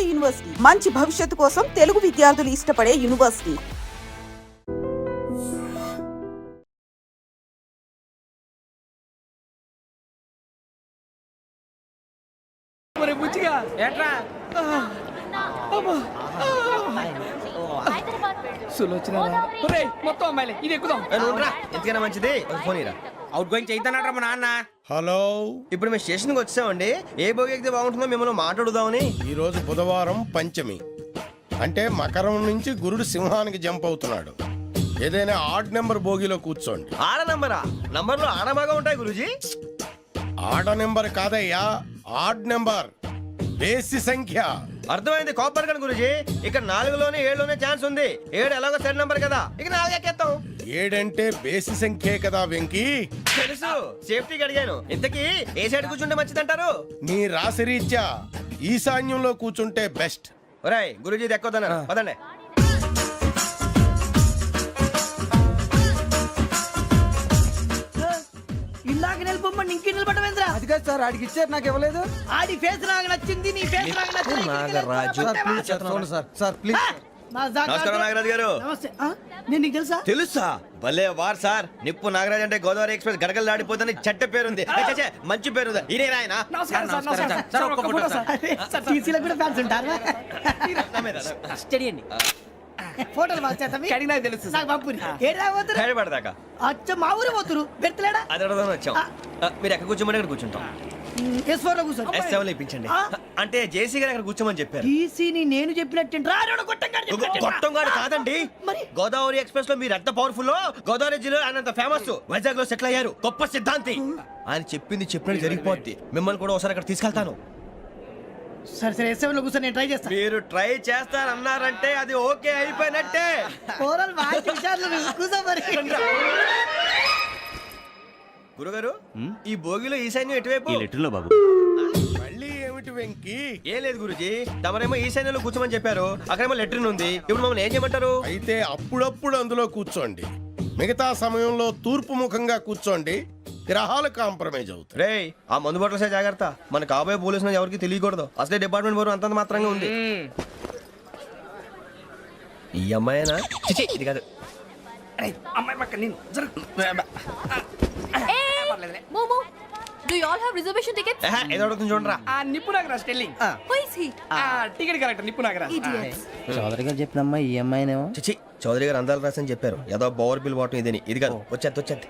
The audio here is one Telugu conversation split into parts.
నాడు యూనివర్సిటీ మంచి భవిష్యత్తు కోసం తెలుగు విద్యార్థులు ఇష్టపడే యూనివర్సిటీ. మొత్తం అమ్మాయిలే ఇది ఎక్కుదాం. ఎందుకైనా మంచిది ఫోన్ ఇరా. అవుట్ గోయింగ్ చేద్దానట్రా మా నాన్న. హలో, ఇప్పుడు మేము స్టేషన్కి వచ్చామండి. ఏ బోగి ఎక్కితే బాగుంటుందో మిమ్మల్ని మాట్లాడుదామని. ఈ రోజు బుధవారం పంచమి, అంటే మకరం నుంచి గురుడు సింహానికి జంప్ అవుతున్నాడు. ఏదైనా ఆడ్ నెంబర్ బోగిలో కూర్చోండి. ఆడ నంబరా? నంబర్లు ఆడ బాగా ఉంటాయి గురూజీ. ఆడ నెంబర్ కాదయ్యా, ఆడ్ నెంబర్, బేసి సంఖ్య. అర్థమైంది కాపర్ కానీ గురూజీ. ఇక్కడ 4లోనే 7లోనే ఛాన్స్ ఉంది. 7 ఎలాగో సెడ్ నంబర్ కదా, ఇక 4 ఎక్కేస్తాం. 7 అంటే బేసి సంఖ్యే కదా వెంకీ. తెలుసు, సేఫ్టీకి అడిగాను. ఇంతకీ ఏ సైడ్ కూర్చుంటే మంచిదంటారు? నీ రాశి రీత్యా ఈశాన్యంలో కూర్చుంటే బెస్ట్. ఒరేయ్ గురూజీ దెక్కొద్దన్నారు, పదండి. ఇందాక నిలబొమ్మని ఇంకే నిలబడమేంద్రా? అది కాదు సార్, ఆడికి ఇచ్చారు నాకు ఇవ్వలేదు. ఆడి ఫేస్ నాకు నచ్చింది, నీ ఫేస్ నాకు నచ్చింది. నాగరాజు. Sir please. నమస్కారం నాగరాజు గారు. నమస్తే. నేను నీకు తెలుసా? తెలుసా? భలే వార్ సార్. నిప్పు నాగరాజ్ అంటే గోదావరి ఎక్స్ప్రెస్ గడగలు దాడిపోతుంది చెట్ట పేరుంది. మంచి పేరు. ఇదే ఆయన. టీసీలో కూడా ఫ్యాన్స్ ఉంటారా? ఫోటోలు నాకు తెలుసు. నాకు పంపుని ఏడా పోతురు? హైదరాబాద్ అచ్చ మా ఊరు పోతురు. పెడతలేడా? అది అడగదామని వచ్చాం. మీరు ఎక్కడ కూర్చోమని అక్కడ కూర్చుంటాం. S4 లో కూర్చో. S7 లో ఇప్పించండి. అంటే జేసీ గారు అక్కడ కూర్చోమని చెప్పారు. టీసీని నేను చెప్పినట్టు గొట్టంగాడు కాదండి. గోదావరి ఎక్స్ప్రెస్ లో మీరు ఎంత పవర్ఫుల్, గోదావరి జిల్లా ఆయన ఫేమస్. వైజాగ్ లో సెటిల్ అయ్యారు, గొప్ప సిద్ధాంతి. ఆయన చెప్పింది చెప్పినట్టు జరిగిపోద్ది. మిమ్మల్ని కూడా ఒకసారి అక్కడ తీసుకెళ్తాను. సరే సరే, S7 లో కూర్చొని నేను ట్రై చేస్తాను. మీరు ట్రై చేస్తారన్నారంటే అది ఓకే అయిపోయినట్టే. ఓవరాల్ వాటి విషయాలు కూర్చో మరి. గురుగారు, ఈ భోగిలో ఈశాన్యం ఎటువైపు? బాబు మళ్ళీ ఏమిటి వెంకీ? ఏం లేదు గురుజీ, తమరేమో ఈశాన్యంలో కూర్చోమని చెప్పారు. అక్కడేమో లెట్రిన్ ఉంది. ఇప్పుడు మమ్మల్ని ఏం చేయమంటారు? అయితే అప్పుడప్పుడు అందులో కూర్చోండి. మిగతా సమయంలో తూర్పు ముఖంగా కూర్చోండి. గ్రహాలు కాంప్రమైజ్ అవుతాయి. రేయ్, ఆ మందు బాటలసే జాగ్రత్త. మన కాబోయే పోలీసులు ఎవరికి తెలియకూడదు. అసలే డిపార్ట్మెంట్ బోరు అంతంత మాత్రంగా ఉంది. ఈ అమ్మాయినా? చిచి, ఇది కాదు. అమ్మాయి పక్క నేను Momo, do you all have reservation tickets? ఏదో అడుగుతుంది చూడరా. ఆ నిప్పు Nagaraj telling. Who is he? Ticket correct నిప్పు నాగరాజ్. Idiots. చౌదరి గారు చెప్పినమ్మా ఈ అమ్మాయినేమో. చిచి, చౌదరి గారు అందాలు రాసని చెప్పారు. ఏదో బోర్ బిల్ బాటం ఇదని. ఇది కాదు, వచ్చేది.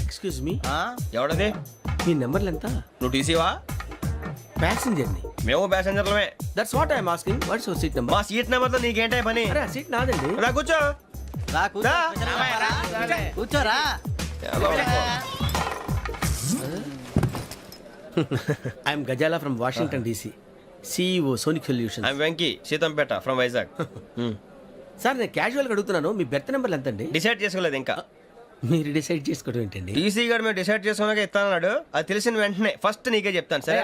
Excuse me, ఎవడది? మీ నెంబర్లు ఎంత? నువ్వు టీసీవా? ప్యాసింజర్ ని. మేము ప్యాసెంజర్లమే. That's what I'm asking. What's your seat number? మా సీట్ నెంబర్ తో నీకేంటే పని? అరే సీట్ నాదండి. రా కూర్చో. రా. కూర్చోరా. I'm Gazala from Washington DC, CEO Sonic solution. I'm Venky, Seethampeta from Vizag. Sir నేను క్యాజువల్గా అడుగుతున్నాను, మీ బెర్త్ నెంబర్లు ఎంత అండి? డిసైడ్ చేసుకోలేదు ఇంకా. మీరు డిసైడ్ చేసుకోవడం ఏంటండి? టీసీ గారు మేము డిసైడ్ చేసుకున్నాక ఇస్తానన్నాడు. అది తెలిసిన వెంటనే ఫస్ట్ నీకే చెప్తాను. సరే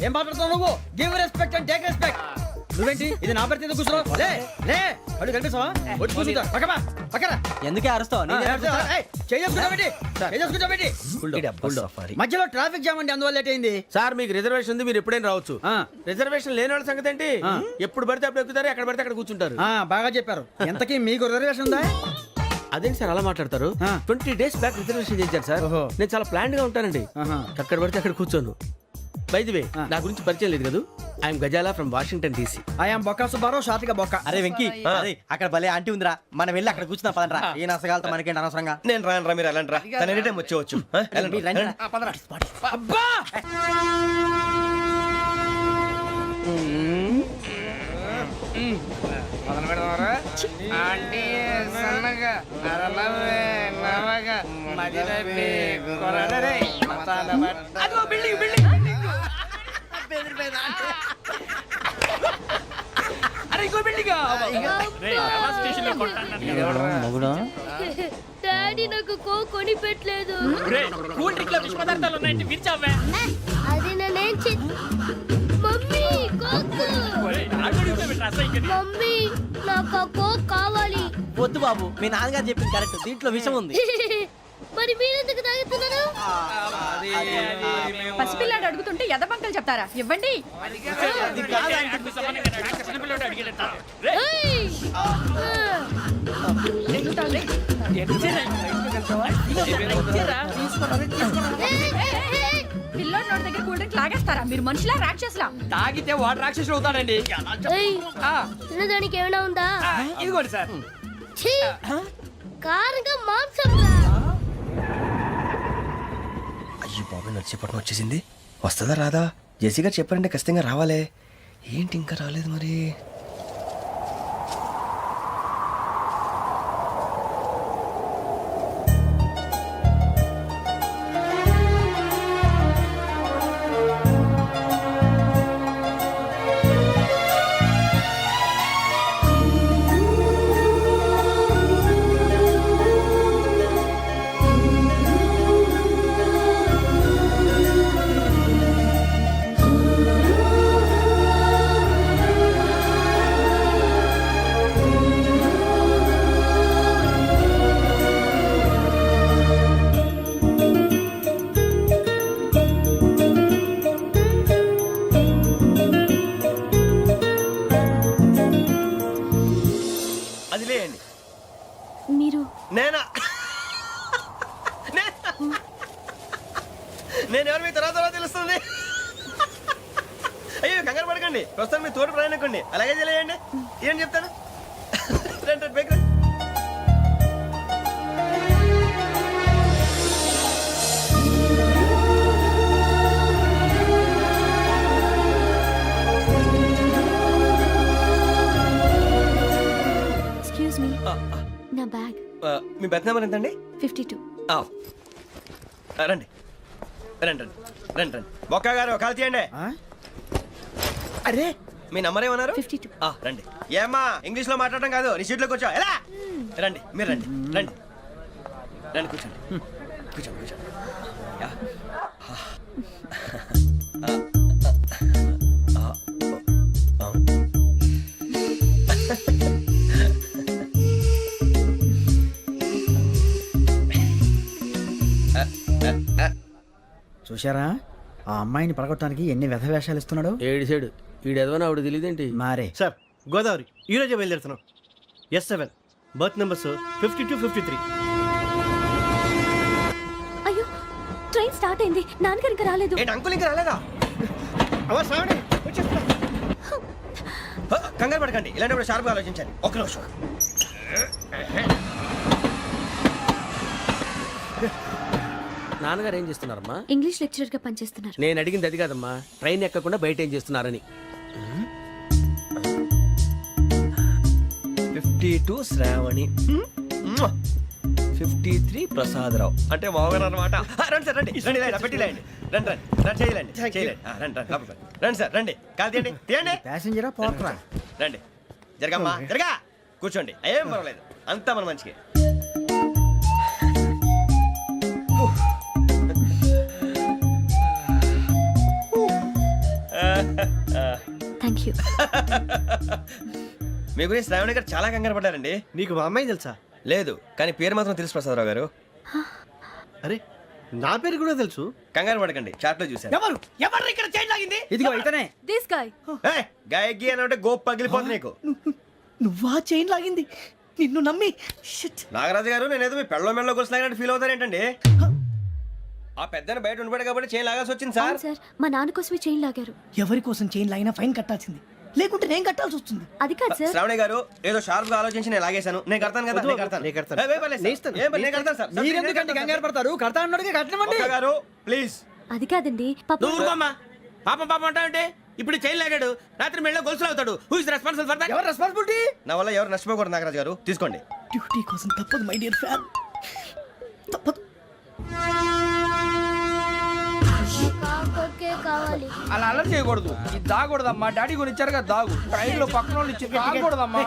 ఏం మాట్లాడుతున్నావు నువ్వు? Give respect and take respect. నువ్వేంటి ఇది నా పరిస్థితి కూర్చున్నావు? లే అడుగు కనిపిస్తావా? వచ్చి కూర్చుంటా. పక్కన ఎందుకే అరుస్తావు? మధ్యలో ట్రాఫిక్ జామ్ అండి, అందువల్ల లేట్ అయింది. సార్ మీకు రిజర్వేషన్ ఉంది, మీరు ఎప్పుడైనా రావచ్చు. రిజర్వేషన్ లేని వాళ్ళ సంగతి ఏంటి? ఎప్పుడు పడితే అప్పుడు ఎక్కుతారు, ఎక్కడ పడితే అక్కడ కూర్చుంటారు. బాగా చెప్పారు. ఎంతకీ మీకు రిజర్వేషన్ ఉందా? అదేంటి సార్ అలా మాట్లాడతారు? 20 days బ్యాక్ రిజర్వేషన్ చేశారు సార్. నేను చాలా ప్లాన్డ్ గా ఉంటానండి. అక్కడ పడితే అక్కడ కూర్చోను. బై ది వే, నా గురించి పరిచయం లేదు కదా. I'm Gazala from Washington DC. I'm Bokka Subbarao, షాతిక బొక్క. అరే వెంకీ, అక్కడ భలే ఆంటీ ఉందిరా, మనం వెళ్ళి అక్కడ కూర్చున్నా పదనరా. ఏ నసగాలతో మనకేంటి అనవసరంగా. నేను రాను, మీరు వెళ్ళండి రా. తన ఎనీ టైం వచ్చేవచ్చు. అబ్బా డాడీ నాకు కొని పెట్టలేదు. అది నేనేం మమ్మీ మమ్మీ నాకు ఆ కోక్ కావాలి. వద్దు బాబు, మీ నాన్నగారు చెప్పింది కరెక్ట్, దీంట్లో విషయం ఉంది. మరి మీరెందుకు తాగుతున్నారు? పసిపిల్లాడు అడుగుతుంటే ఎదబంకలు చెప్తారా? ఇవ్వండి. ఏయ్! పిల్లోడి నోటి దగ్గర కూల్ డ్రింక్ లాగేస్తారా? మీరు మనుషులా రాక్షసులా? తాగితే వాడు రాక్షసుడు అవుతాడండి. ఆ, దానికి ఏమైనా ఉందా? ఆ, ఇదిగోండి సార్. ఛీ! కారంగా మాంసం అయ్యో బాబాయ్ నడిచేపట్నం వచ్చేసింది. వస్తుందా రాదా? జెసీ గారు చెప్పారంటే ఖచ్చితంగా రావాలే. ఏంటి ఇంకా రాలేదు మరి? అది లేయండి. మీరు నేనా? నేను ఎవరు మీ తర్వాత తెలుస్తుంది. అయ్యో కంగారు పడకండి, ప్రస్తుతం మీ తోటి ప్రయాణకండి. అలాగే తెలియండి. ఏం చెప్తాను? రండి రండి, బైక్ రండి. ఎక్స్క్యూజ్ మీ, నా బ్యాగ్. మీ బెత్ నెంబర్ ఎంతండి? 52. రండి రండి రండి రండి రండి. బొక్క గారు కాల్ తీయండి. అరే మీ నంబర్ ఏమన్నారు? 52. రండి. ఏమ్మా ఇంగ్లీష్ లో మాట్లాడడం కాదు, నీ సీట్లో కూర్చో. ఎలా? రండి మీరు రండి రండి రండి కూర్చోండి కూర్చోండి కూర్చోండి. యా. చూశారా ఆ అమ్మాయిని పడగొట్టడానికి ఎన్ని వ్యధ వేషాలు ఇస్తున్నాడు? ఏడు సైడు ఈడెదవని ఆవిడ తెలియదేంటి? మారే సార్ గోదావరి ఈరోజే బయలుదేరుతున్నాం. S7 berth numbers 52, 53. అయ్యో, ట్రైన్ స్టార్ట్ అయింది. నాన్నగారు ఇంకా రాలేదు. ఏంటి అంకుల్ ఇంకా రాలేదా? అవ్వ శ్రావణి వచ్చేస్తున్నా. కంగారు పడకండి, ఇలాంటప్పుడు షార్ప్గా ఆలోచించండి. ఒక్క నిమిషం. నాన్నగారు ఏం చేస్తున్నారమ్మా? ఇంగ్లీష్ లెక్చరర్ గా పనిచేస్తున్నారు. నేను అడిగింది అది కాదమ్మా, ట్రైన్ ఎక్కకుండా బయట ఏం చేస్తున్నారని. 52 శ్రావణి, 53 ప్రసాదరావు అంటే మామగారు అనమాట. రండి సార్ రండి రండి, ఇలా పెట్టి లేండి. రండి రండి రండి, చేయలేండి చేయలేండి. రండి రండి లోపలికి రండి. రండి సార్ రండి, కాలు తీయండి తీయండి. ప్యాసింజరా పోట్రా? రండి జరగమ్మా జరగా, కూర్చోండి. ఏం పర్వాలేదు, అంతా మన మంచిగా. Thank you. మీ గురించి శ్రావణి గారు చాలా కంగారు పడ్డారండి. నీకు మా అమ్మాయి తెలుసా? లేదు, కానీ పేరు మాత్రం తెలుసు ప్రసాదరావు గారు. అరే నా పేరు కూడా తెలుసు. కంగారు పడకండి, చాట్లో చూశాను. ఎవరు ఎవరు ఇక్కడ చైన్ లాగింది? ఇదిగో ఇతనే. This guy. గాయకి అని అంటే గోప్ పగిలిపోతుంది నీకు. నువ్వా చైన్ లాగింది? నిన్ను నమ్మి షిట్. నాగరాజు గారు, నేనేదో మీ పెళ్ళ మెళ్ళ గురిసిలాగినట్టు ఫీల్ అవుతారేంటండి? ఆ పెద్దని బయట ఉండిపోయాడు కాబట్టి చేయి లాగాల్సి వచ్చింది సార్. సార్, మా నాన్న కోసమే చైన్ లాగారు. ఎవరి కోసం చైన్ లాగినా ఫైన్ కట్టాల్సింది, లేకుంటే నేను కట్టాల్సి వస్తుంది. అది కాదు సార్. శ్రావణి గారు ఏదో షార్ప్ గా ఆలోచించి నేను లాగేశాను. నేను కడతాను కదా, నేను కడతాను. నేను కడతాను. ఏ, పర్లేదు సార్. ఏం పర్లేదు, నేను కడతాను సార్. మీరెందుకంటే కంగారు పడతారు? కడతా అన్నాడుగా కట్టమండి. ఒక్క గారు ప్లీజ్. అది కాదండి, నువ్వు ఊరుకోమ్మా. పాపం పాపం అంటావంటే? ఇప్పుడు చైన్ లాగాడు, రాత్రి మెళ్ళ గొలుసులు అవుతాడు. Who is responsible for that? ఎవరు రెస్పాన్సిబిలిటీ? నా వల్ల ఎవరు నష్టపోకూడదు నాగరాజు గారు, తీసుకోండి. డ్యూటీ కోసం తప్పదు మై డియర్ ఫ్యాన్, తప్పదు. కావాలి. అలా అలర్ చేయకూడదు. ఇది దాగకూడదమ్మా. డాడీ కొని ఇచ్చారు కదా దాగు. ట్రైన్ లో పక్కన వాళ్ళు ఇచ్చి దాగకూడదమ్మా.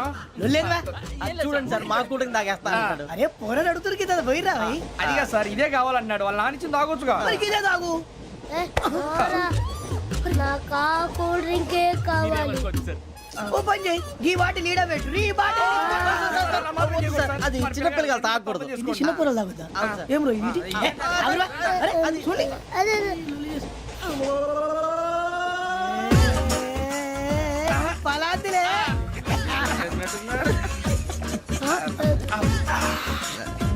చూడండి సార్, మా కూడా తాగేస్తా అన్నాడు. అరే పోరాడు అడుగుతారు కదా పోయిరా. అదిగా సార్, ఇదే కావాలన్నాడు. వాళ్ళ నానిచ్చింది తాగొచ్చుగా. ఇదే తాగు. నాకు కూల్ డ్రింకే కావాలి. ఓ పని చేయి, ఈ బాటి లీడ పెట్టు. ఈ బాటి అది చిన్నపిల్లలు తాగకూడదు. చిన్న పొరలు తాగుతా. ఏం రో ఇది? అరే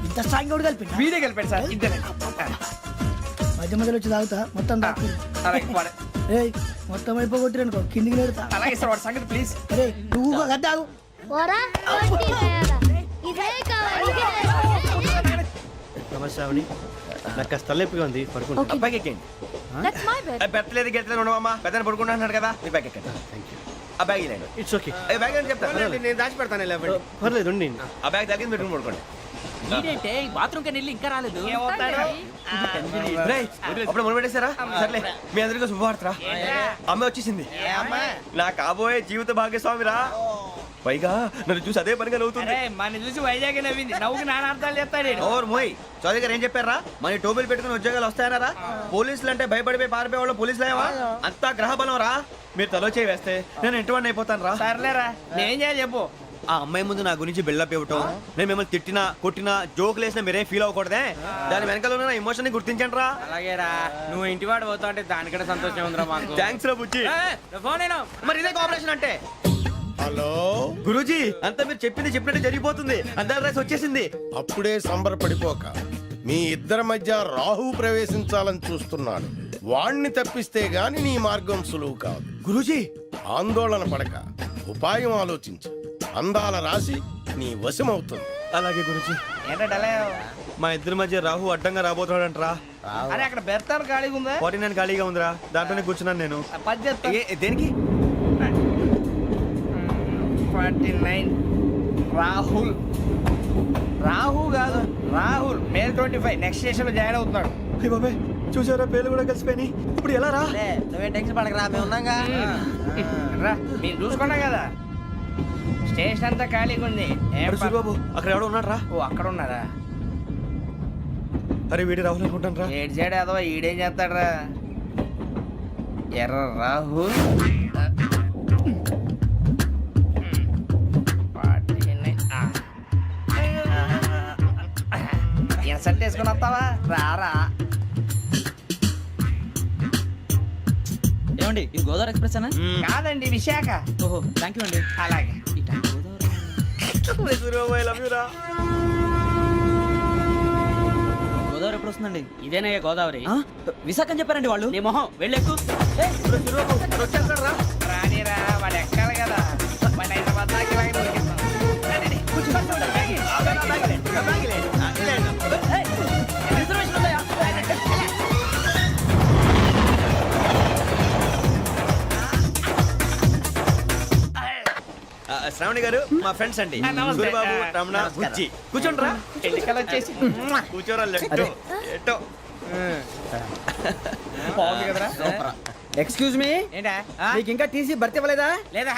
ఇంత స్ట్రాంగ్ కూడా కలిపి వీడే గెలిపాడు సార్ ఇద్దరే మధ్య మధ్యలో వచ్చి తాగుతా మొత్తం తాగు అలాగే వాడు- ఏయ్ మొత్తం అయిపోగొట్టిరనుకో కిందికి నేడుతా అలాగే సార్ వాడు సంగతి ప్లీజ్. అరే నువ్వు కద్దాగు నమస్తే ఆవిడ నాకు కాస్త తలెప్పిగా ఉంది పడుకుంటా అబ్బాయికి ఎక్కండి That's my bed. పెట్టలేదు గెట్టలేదు ఉండవమ్మా పెద్దని పడుకుంటున్నాడు కదా మీ బ్యాగ్ ఎక్కండి థ్యాంక్ యూ ఆ బ్యాగ్ ఇలాండి ఇట్స్ ఓకే బ్యాగ్ అని చెప్తాను నేను దాచి పెడతాను పర్లేదు ఉండి ఆ బ్యాగ్ తగ్గింది పెట్టుకుని పడుకోండి బాత్రూమ్ కని వెళ్ళి ఇంకా రాలేదు. రేయ్, అప్పుడు మొదలు పెట్టేశారా సర్లే మీ అందరికీ శుభవార్తరా అమ్మ వచ్చేసింది నా కాబోయే జీవిత భాగ్యస్వామిరా పైగా నన్ను చూసి అదే పనిగా నవ్వుతుంది అరే మన చూసి వైజాగ్ నవ్వింది నవ్వుకి నాన్న అర్థాలు చెప్తాడు ఈడు. ఓర్ మోయ్ చౌదరి గారు ఏం చెప్పారా మన టోబీలు పెట్టుకుని ఉద్యోగాలు వస్తాయనరా పోలీసులు అంటే భయపడిపోయి పారిపోయే వాళ్ళు పోలీసులేవా అంతా గ్రహ బలం రా మీరు తలో చేయి వేస్తే నేను ఇంటివాడిని అయిపోతాను రా సర్లేరా నేనేం చేయాలి చెప్పు. ఆ అమ్మాయి ముందు నా గురించి బిల్డప్ ఇవ్వటం నేను మిమ్మల్ని తిట్టినా కొట్టినా జోకులు వేసినా మీరేం ఫీల్ అవ్వకూడదే దాని వెనకాల ఉన్న ఎమోషన్ ని గుర్తించండి రా అలాగేరా నువ్వు ఇంటివాడు పోతా అంటే దానికంటే సంతోషం ఉందిరా మాకు. థ్యాంక్స్ రా బుజ్జి ఫోన్ అయినా మరి ఇదే కోఆపరేషన్ అంటే హలో గురూజీ అంతా మీరు చెప్పింది చెప్పినట్టు జరిగిపోతుంది అందాల రైస్ వచ్చేసింది అప్పుడే సంబరపడిపోక మీ ఇద్దరి మధ్య రాహు ప్రవేశించాలని చూస్తున్నాడు వాణ్ణి తప్పిస్తే గాని నీ మార్గం సులువు కాదు గురూజీ ఆందోళన పడక ఉపాయం ఆలోచించు అందాల రాశి నీ వశమవుతుంది అలాగే గురూజీ ఏంటంటే మా ఇద్దరి మధ్య రాహు అడ్డంగా రాబోతున్నాడంట్రా అరే అక్కడ బెర్తాను ఖాళీగా ఉందా 49 ఖాళీగా ఉందిరా దాంట్లోనే కూర్చున్నాను నేను పది చెప్తా. దేనికి 49 రాహుల్ రాహు కాదు రాహుల్ మే 25 నెక్స్ట్ స్టేషన్ లో జాయిన్ అవుతున్నాడు. అయ్య బాబాయ్ చూసారా పేర్లు కూడా కలిసిపోయినాయి ఇప్పుడు ఎలా రా నువ్వేం టెన్షన్ పడకరా మేము ఉన్నాగా రా మీరు చూసుకున్నా కదా స్టేషన్ అంతా ఖాళీగా ఉంది ఏం ప- సూరిబాబు అక్కడ ఎవడో ఉన్నాడు రా ఓ అక్కడ ఉన్నారా అరే వీడి రాహుల్ అనుకుంటాను రా ఏడు సైడ్ అదో ఈడేం చేస్తాడరా ఎర్ర రాహుల్ ఇన్సల్ట్ వేసుకుని వస్తావా రారా ఏమండి ఇది గోదావరి ఎక్స్ప్రెస్ అనా కాదండి విశాఖ. ఓహో థ్యాంక్ యూ అండి అలాగే సూరిబాబు ఐ లవ్ యు రా గోదావరి ఎప్పుడు వస్తుందండి ఇదేనయ్య గోదావరి. విశాఖ అని చెప్పారండి వాళ్ళు నీ మొహం వెళ్ళెక్కు. వచ్చేస్తాడు రా రానిరా వాడు ఎక్కాలి కదా వాడు హైదరాబాద్ దాకా ఇలాగే దొరికిస్తాం. రండి, కూర్చోండి. శ్రావణి గారు మా ఫ్రెండ్స్ అండి నమస్తే. సూరిబాబు రమణ బుజ్జి కూర్చోండి రా ఎన్నికలు వచ్చేసి కూర్చోరా లెట్టో ఎట్టో బాగుంది కదరా. ఎక్స్క్యూజ్ మీ ఏంటా మీకు ఇంకా టీసీ భర్తీ ఇవ్వలేదా లేదా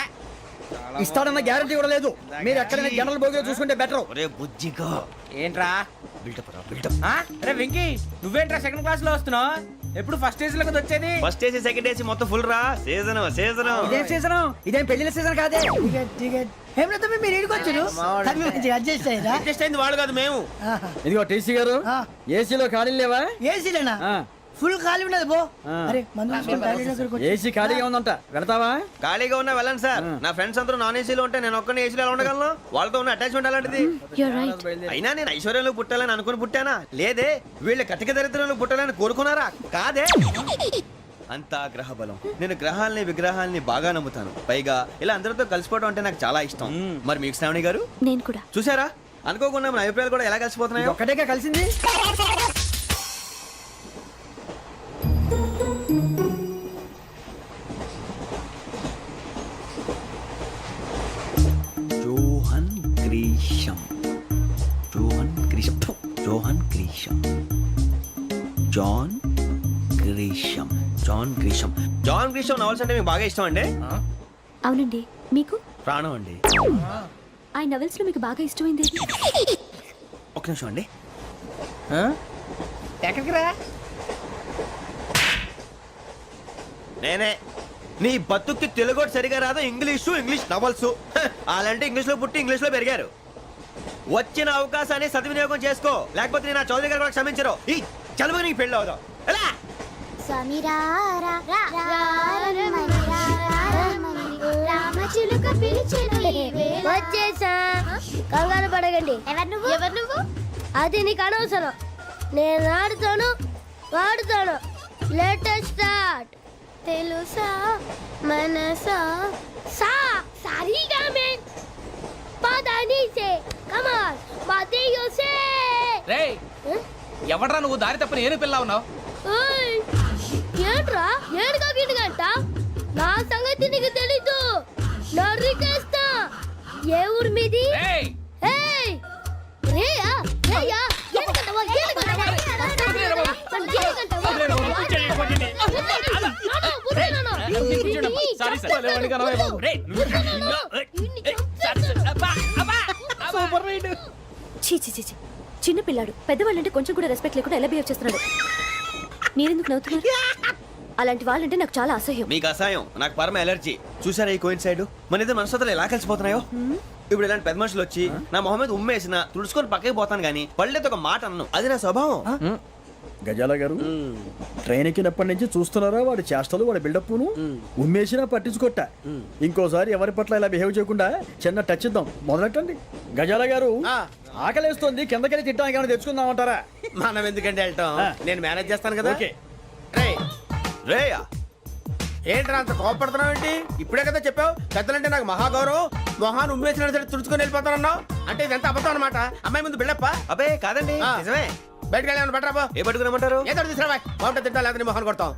ఇస్తాడన్న గ్యారంటీ కూడా లేదు మీరు ఎక్కడైనా జనరల్ బోగిలో చూసుకుంటే బెటర్ ఒరే బుజ్జిగా ఏంట్రా బిల్డప్ రా బిల్డప్ అరే వెంకీ నువ్వేంట్రా సెకండ్ క్లాస్ లో వస్తున్నావు ఎప్పుడు ఫస్ట్ ఏజ్ లో కదా వచ్చేది. ఫస్ట్ ఏసీ సెకండ్ ఏసీ మొత్తం ఫుల్ రా సీజన్ సీజన్ ఇదేం సీజన్ ఇదేం పెళ్లిన సీజన్ కాదే ఏం లేదు మీరు ఇడికొచ్చారు అడ్జస్ట్ అయ్యారా అడ్జస్ట్ అయింది వాళ్ళు కాదు మేము ఇదిగో టీసీ గారు ఏసీలో ఖాళీ లేవా ఏసీలేనా ఫుల్ ఖాళీ ఉన్నది బో అరే ఏసీ ఖాళీగా ఉందంట వెళ్తావా ఖాళీగా ఉన్నా వెళ్ళండి సార్ నా ఫ్రెండ్స్ అందరూ నాన్ ఏసీలో ఉంటే నేను ఒక్కనే ఏసీలో ఎలా ఉండగలను వాళ్ళతో ఉన్న అటాచ్మెంట్ అలాంటిది You're right. అయినా నేను ఐశ్వర్యంలో పుట్టాలని అనుకుని పుట్టానా లేదే వీళ్ళ కటిక దరిద్రంలో పుట్టాలని కోరుకున్నారా కాదే అంతా గ్రహ బలం నేను గ్రహాలని విగ్రహాలని బాగా నమ్ముతాను పైగా ఇలా అందరితో కలిసిపోవడం అంటే నాకు చాలా ఇష్టం మరి మీకు శ్రావణి గారు నేను కూడా చూసారా అనుకోకుండా మన అభిప్రాయాలు కూడా ఎలా కలిసిపోతున్నాయో ఒక్కటేగా కలిసింది Johan Grisham Johan Grisham Johan Grisham John Grisham John Grisham John Grisham novels అంటే మీకు బాగా ఇష్టం అండి అవునండి మీకు ప్రాణం అండి ఆ నవెల్స్ లో మీకు బాగా ఇష్టమైంది ఒక నిమిషం అండి ఎక్కడికి రా నేనే నీ బతుక్కి తెలుగు సరిగా రాదు ఇంగ్లీష్ నవల్స్ అలాంటి ఇంగ్లీష్ లో పుట్టి ఇంగ్లీష్ లో పెరిగారు వచ్చిన అవకాశాన్ని సద్వినియోగం చేసుకో లేకపోతే నేను నా చౌదరి గారు కూడా క్షమించరు ఈ చదువు నీకు పెళ్ళి అవుదాం ఎలా? వచ్చేసా కంగారు పడగండి. ఎవరు నువ్వు? అది నీకు అనవసరం. నేను ఆడుతాను వాడుతాను. Latest start. తెలుసా మనసా సా సారీగా మెన్ పదని సే కమాన్ మదియో సే. రేయ్ ఎవడ్రా నువ్వు దారి తప్పని ఏను పిల్ల ఉన్నావు? ఓయ్ ఏంట్రా ఏడుగా గిడుగంట? నా సంగతి నీకు తెలీదు. నరికేస్తా. ఏ ఊరు మీది? రేయ్ ఏయ్ రేయా రేయా ఏడుగంటవా ఏడుగంటవా చీ చీ చీ చీ. చిన్న పిల్లాడు పెద్దవాళ్ళంటే కొంచెం కూడా రెస్పెక్ట్ లేకుండా ఎలా బిహేవ్ చేస్తున్నాడు. మీరెందుకు నవ్వుతున్నారు? అలాంటి వాళ్ళంటే నాకు చాలా అసహ్యం. మీకు అసహాయం, నాకు పరమ ఎలర్జీ. చూసారా ఈ కోయిన్ సైడ్ మన ఇద్దరు మనస్తత్వాలు ఎలా కలిసిపోతున్నాయో. ఇప్పుడు ఇలాంటి పెద్ద మనుషులు వచ్చి నా మొహం మీద ఉమ్మేసిన తుడుచుకొని పక్కకి పోతాను కానీ పళ్ళేతో ఒక మాట అన్ను. అది నా స్వభావం. గజాల గారు ట్రైన్ ఎక్కినప్పటి నుంచి చూస్తున్నారా వాడి చేష్టలు వాడి బిల్డప్ను? ఉమ్మేసినా పట్టించుకోట. ఇంకోసారి ఎవరి పట్ల ఇలా బిహేవ్ చేయకుండా చిన్న టచ్ ఇద్దాం. మొదలెట్టండి. గజాల గారు ఆకలేస్తోంది, కిందకెళ్ళి తిట్టడానికి ఏమైనా తెచ్చుకుందామంటారా? మనం ఎందుకంటే వెళ్తాం, నేను మేనేజ్ చేస్తాను కదా. ఓకే. రేయా ఏంట్రా అంత కోపడుతున్నావు ఏంటి? ఇప్పుడే కదా చెప్పావు పెద్దలంటే నాకు మహాగౌరవం, మొహాన్ని ఉమ్మేసిన సరే తుడుచుకొని వెళ్ళిపోతానన్నావు. అంటే ఇదంతా అబద్ధం అనమాట. అమ్మాయి ముందు బిళ్ళప్ప. అబ్బే కాదండి, నిజమే. బయటకు వెళ్ళి బట్రాబో. ఏ పట్టుకురమ్మంటారు? ఏదో తీసుకురా బాగుంటుంది తింటా లేదా మొహాన్ని కొడతాం.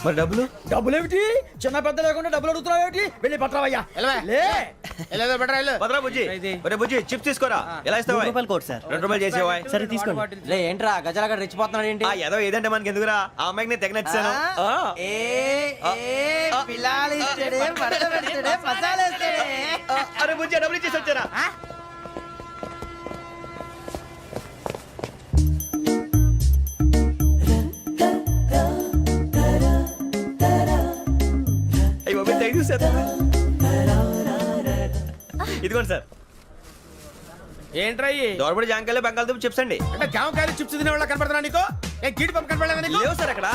మరి డబ్బులు? డబ్బులు ఏమిటి? చిన్న పెద్ద లేకుండా డబ్బులు అడుగుతున్నావు ఏమిటి? వెళ్ళి పట్టరావయ్యా. వెళ్ళేదో బట్రా వెళ్ళు. భద్రా బుజ్జి, ఒరే బుజ్జి చిప్స్ తీసుకోరా. ఎలా ఇస్తావా? Court sir. 2 రూపాయలు చేసేవా? సరే తీసుకోండి. లే ఏంట్రా గజాల గడ రెచ్చిపోతున్నాడు ఏంటి? ఏదో ఏదంటే మనకి ఎందుకురా, ఆ అమ్మాయికి నేను తెగ నచ్చాను. అరే బుజ్జి డబ్బులు ఇచ్చేసి వచ్చారా? ఇదిగోండి సార్. ఏంట్రా దోరబడి జాంకాయలు బంగాళదుంప చిప్స్ అండి. అంటే జామకాయలు చిప్స్ తినే వాళ్ళ కనపడుతున్నా నీకు? ఏ గీడి పంపు కనపడలేదా నీకు? లేవు సార్ అక్కడ.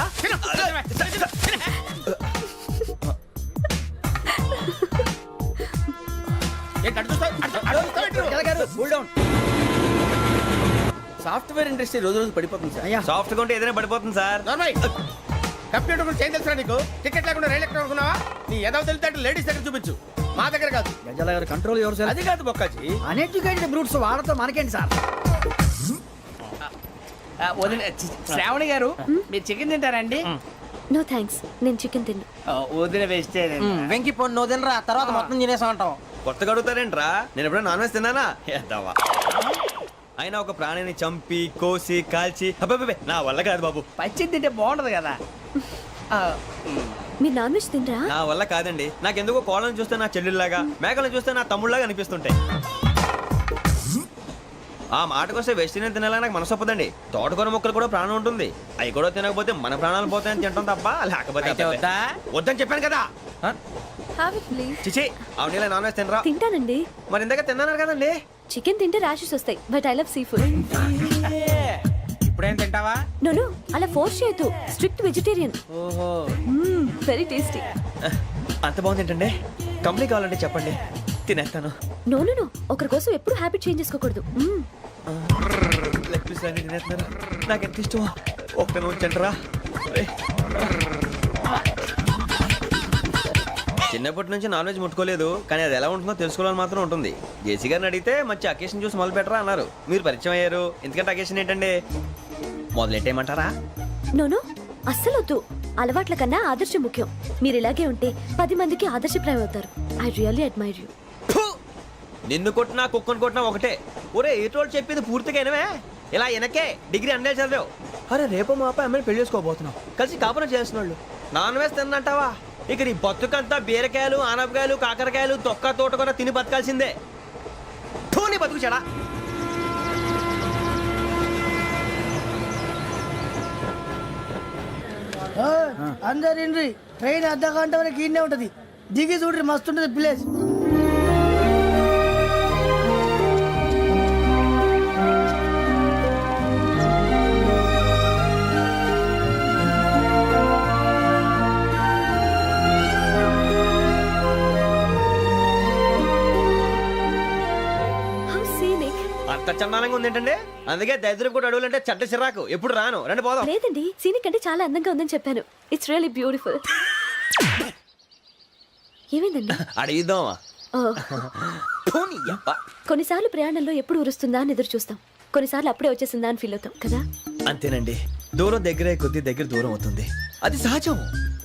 సాఫ్ట్వేర్ ఇండస్ట్రీ రోజు రోజు పడిపోతుంది సార్. సాఫ్ట్ గా ఉంటే ఏదైనా పడిపోతుంది సార్. కంప్యూటర్ గురించి ఏం తెలుసా నీకు? టికెట్ లేకుండా రైలు ఎక్కడ అనుకున్నావా? నీ ఏదో తెలితే లేడీస్ దగ్గర చూపించు, మా దగ్గర కాదు. గజాల గారు కంట్రోల్ ఎవరు సార్? అది కాదు బొక్కాజీ. అన్ఎడ్యుకేటెడ్ బ్రూట్స్ వాళ్ళతో మనకేంటి సార్? శ్రావణి గారు మీరు చికెన్ తింటారండి? నో థ్యాంక్స్, నేను చికెన్ తిన్నా. వదిన వేస్తే వెంకి పొన్ను నువ్వు తినరా, తర్వాత మొత్తం తినేసా ఉంటాం. కొత్తగా అడుగుతారేంట్రా? నేను ఎప్పుడైనా నాన్ వెజ్ తిన్నానా? ఎద్దావా. అయినా ఒక ప్రాణిని చంపి కోసి కాల్చి అబ్బబ్బే నా వల్ల కాదు బాబు. పచ్చి తింటే బాగుంటది కదా. మీరు నాన్ వెజ్ తినరా? నా వల్ల కాదండి. నాకెందుకో కోళ్ళని చూస్తే నా చెల్లెళ్ళలాగా, మేకలను చూస్తే నా తమ్ముళ్ళలాగా అనిపిస్తుంటాయి. ఆ మాటకొస్తే వెస్టిరియన్ తినాలని నాకు మనసు ఒప్పదండి. తోటకూర మొక్కలు కూడా ప్రాణం ఉంటుంది. అవి కూడా తినకపోతే మన ప్రాణాలు పోతాయని తింటాం తప్ప లేకపోతే వద్దని చెప్పాను కదా. చిచి అవునీ నాన్ వెజ్ తినరా? తింటానండి. మరి ఇందాక తిన్నాను కదండి. చికెన్ తింటే ర్యాషెస్ వస్తాయి, but I love sea food. ఇప్పుడేం తింటావా? నో అలా ఫోర్స్ చేయొద్దు. Strict vegetarian. ఓహో వెరీ టేస్టీ. అంత బాగుంది ఏంటండి? కంప్లీట్ కావాలంటే చెప్పండి, తినేస్తాను. నో ఒకరి కోసం ఎప్పుడు హ్యాబిట్ చేంజ్ చేసుకోకూడదు. లెగ్ పీస్ అన్ని తినేస్తున్నారు. నాకు ఎంత ఇష్టం. ఒక్క ఉంచండిరా. చిన్నప్పటి నుంచి నాన్ వెజ్ ముట్టుకోలేదు, కానీ అది ఎలా ఉంటుందో తెలుసుకోవాలని మాత్రం ఉంటుంది. జేసీ గారిని అడిగితే మంచి అకేషన్ చూసి మొదలు పెట్టరా అన్నారు. మీరు పరిచయం అయ్యారు, ఎందుకంటే అకేషన్ ఏంటండి? మొదలెట్టేయమంటారా? నో అస్సలు వద్దు. అలవాట్ల కన్నా ఆదర్శం ముఖ్యం. మీరు ఇలాగే ఉంటే 10 మందికి ఆదర్శప్రాయం అవుతారు. I really admire you. నిన్ను కొట్టినా కుక్కను కొట్టినా ఒకటే. ఒరే ఏటోళ్ళు చెప్పింది పూర్తిగా వినవే. ఇలా వెనకే డిగ్రీ అన్నే చదివావు. అరే రేపు మా అబ్బాయి అమ్మని పెళ్లి చేసుకోబోతున్నావు, కలిసి కాపురం చేస్తున్నాళ్ళు. Non veg తిన్నంటావా? ఇక నీ బతుకంతా బీరకాయలు ఆనపకాయలు కాకరకాయలు తొక్క తోట కూడా తిని బతకాల్సిందే. నీ బతుకు చెడా. అందరు ట్రైన్ అర్ధ గంట వరకు ఇన్నే ఉంటది. దిగి చూడ్రి, మస్తు ఉంటది ప్లేస్. చందానంగా ఉంది ఏంటండి? అందుకే దరిద్రం కూడా అడవులు అంటే చెడ్డ చిరాకు. ఎప్పుడు రాను, రండి పోదాం. లేదండి సీని కంటే చాలా అందంగా ఉందని చెప్పాను. It's really beautiful. ఏమైందండి? అడిగిద్దామా? ఓ, కొన్నిసార్లు ప్రయాణంలో ఎప్పుడు ఉరుస్తుందా అని ఎదురు చూస్తాం, కొన్నిసార్లు అప్పుడే వచ్చేసిందా అని ఫీల్ అవుతాం కదా. అంతేనండి, దూరం దగ్గరే కొద్ది దగ్గర దూరం అవుతుంది, అది సహజం.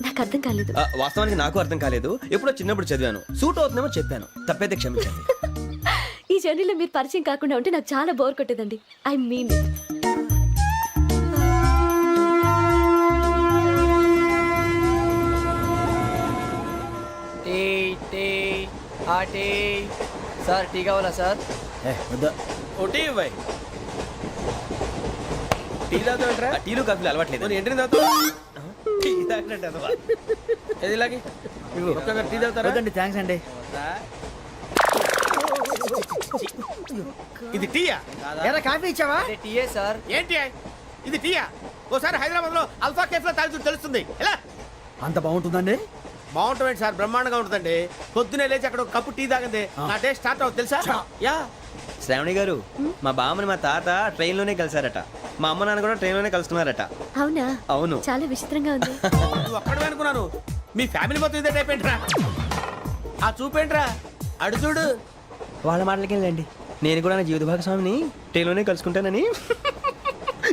నాకు అర్థం కాలేదు. వాస్తవానికి నాకు అర్థం కాలేదు. ఎప్పుడో చిన్నప్పుడు చదివాను, సూట్ అవుతుందేమో చెప్పాను, తప్పైతే క్షమించండి. ఈ జర్నీలో మీరు పరిచయం కాకుండా ఉంటే నాకు చాలా బోర్ కొట్టేదండి. ఐ మీన్ సార్ టీ కావాలా సార్? వద్దా. ఒకటి ఇవ్వాయి. టీ తాగుతాంట్రా? టీలు కాఫీలు అలవాట్లేదు. ఏంటి తాగుతావు? టీ తాగినట్టు అదవా. ఏది ఇలాగే ఒక్కగారు టీ తాగుతారా? వద్దండి, థ్యాంక్స్ అండి. ఇది టీయా? ఎరా కాఫీ ఇచ్చావా? టీయే సార్. ఏంటి ఇది టీయా? ఓసారి హైదరాబాద్ లో అల్ఫా కేఫ్ లో తాగుతూ తెలుస్తుంది. ఎలా అంత బాగుంటుందండి? బాగుంటుంది సార్, బ్రహ్మాండంగా ఉంటుందండి. పొద్దునే లేచి అక్కడ ఒక కప్పు టీ తాగింది నా డే స్టార్ట్ అవుతుంది తెలుసా? యా. శ్రావణి గారు, మా బామ్మని మా తాత ట్రైన్ లోనే కలిసారట, మా అమ్మ నాన్న కూడా ట్రైన్ లోనే కలుస్తున్నారట. అవునా? అవును. చాలా విచిత్రంగా ఉంది. నువ్వు ఒక్కడే అనుకున్నాను, మీ ఫ్యామిలీ మొత్తం ఇదే టైప్ ఏంట్రా? ఆ చూపేంట్రా, అడు చూడు. వాళ్ళ మాటలకి వెళ్ళండి, నేను కూడా నా జీవిత భాగస్వామిని ట్రైన్ లోనే కలుసుకుంటానని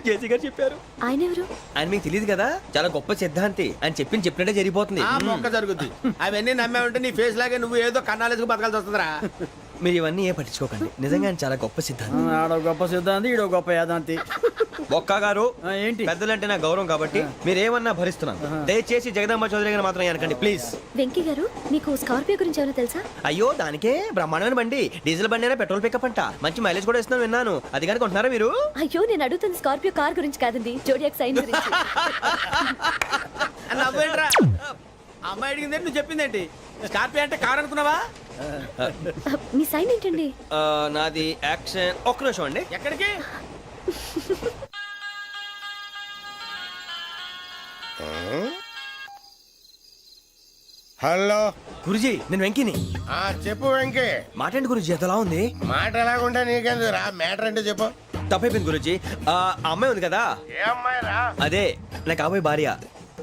జేసీ గారు చెప్పారు. ఆయన ఎవరు? ఆయన మీకు తెలియదు కదా, చాలా గొప్ప సిద్ధాంతి అని చెప్పినట్టే జరిగిపోతుంది. ఆ మొక్క జరుగుద్ది. అవన్నీ నమ్మావంటే నీ ఫేస్ లాగే నువ్వు ఏదో కన్నాలేసుకు బతకాల్సి వస్తుందిరా. మీరు ఇవన్నీ ఏ పట్టించుకోకండి, నిజంగా ఆయన చాలా గొప్ప సిద్ధాంతి. ఆడో గొప్ప సిద్ధాంతి, ఈడో గొప్ప యాదాంతి. బొక్క గారు, ఏంటి? పెద్దలంటే నా గౌరవం కాబట్టి మీరేమన్నా భరిస్తున్నాను. దయచేసి జగదాంబ చౌదరి గారు మాత్రం అనకండి ప్లీజ్. వెంకీ గారు, మీకు స్కార్పియో గురించి ఏమైనా తెలుసా? అయ్యో, దానికే బ్రహ్మాండమైన బండి, డీజిల్ బండి అయినా పెట్రోల్ పికప్ అంట, మంచి మైలేజ్ కూడా ఇస్తున్నాను విన్నాను. అది కానీ కొంటున్నారా మీరు? అయ్యో, నేను అడుగుతుంది స్కార్పియో కార్ గురించి కాదండి, జోడియాక్ సైన్ గురించి. నవ్వేంట్రా? అమ్మాయి అడిగింది నువ్వు చెప్పిందేంటి? స్కార్పియో అంటే కార్ అనుకున్నావా? మీ సైన్ ఏంటండి? నాది యాక్షన్. ఒక్క నిమిషం అండి. ఎక్కడికి? హలో గురుజీ, నేను వెంకిని. చెప్పు వెంకీ. మాటండి గురుజీ, ఎంతలా ఉంది? మాట ఎలాగుంటా నీకెందుకు రా, మ్యాటర్ అంటే చెప్పు. తప్పైపోయింది గురుజీ. ఆ అమ్మాయి ఉంది కదా, ఏ అమ్మాయి రా? అదే నా కాబోయే భార్య.